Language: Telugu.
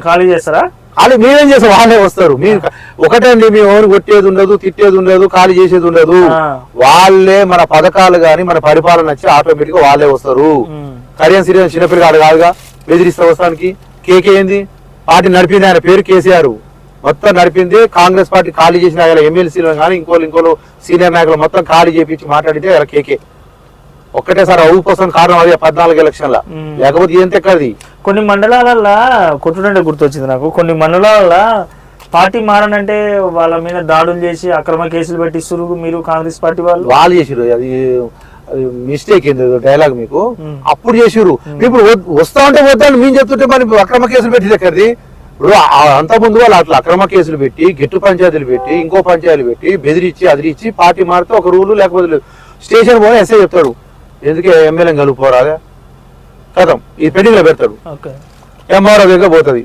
ఖాళీ చేస్తారా? ఖాళీ మేమేం చేస్తాం, వాళ్ళే వస్తారు. మీరు ఒకటండి, మేము ఎవరు కొట్టేది ఉండదు, తిట్టేది ఉండదు, ఖాళీ చేసేది ఉండదు. వాళ్ళే మన పథకాలు గాని మన పరిపాలన వచ్చి ఆటోమేటిక్ గా వాళ్ళే వస్తారు. కళ్యాణ్ శ్రీరామ్ చిన్నపిల్లగాడు కాదుగా బెదిరిస్తా వస్తానికి. కేకే ఏంది పార్టీ నడిపింది, ఆయన పేరు కేసీఆర్, మొత్తం నడిపింది కాంగ్రెస్ పార్టీ. ఖాళీ చేసిన ఆయన ఎమ్మెల్సీలు కానీ ఇంకోళ్ళు సీనియర్ నాయకులు మొత్తం ఖాళీ చేపించి మాట్లాడితే ఆయన కేకే ఒక్కటే సార్ అవు కోసం కారణం అదే 14 ఎలక్షన్ల, లేకపోతే ఏం తెక్కది. కొన్ని మండలాలల్లో కొట్టుడంటే గుర్తొచ్చింది నాకు. కొన్ని మండలాలల్లో పార్టీ మారనంటే వాళ్ళ మీద దాడులు చేసి అక్రమ కేసులు పెట్టిస్తారు. మీరు కాంగ్రెస్ పార్టీ వాళ్ళు చేసిరు, అది మిస్టేక్ ఏంది డైలాగ్ మీకు అప్పుడు చేసిరు. ఇప్పుడు వస్తా ఉంటే వద్దాను మేము చెప్తుంటే మరి అక్రమ కేసులు పెట్టి దగ్గరది. ఇప్పుడు అంత ముందు వాళ్ళు అట్లా అక్రమ కేసులు పెట్టి గెట్టు పంచాయతీలు పెట్టి ఇంకో పంచాయతీలు పెట్టి బెదిరించి అదిరించి పార్టీ మారితే ఒక రూలు, లేకపోతే స్టేషన్ పోయి ఎస్ఐ చెప్తాడు ఎందుకే ఎమ్మెల్యే కలుపుకోరాగా కథం ఈ పెండింగ్ లో పెడతాడు, ఎంఆర్ఓ దగ్గర పోతుంది.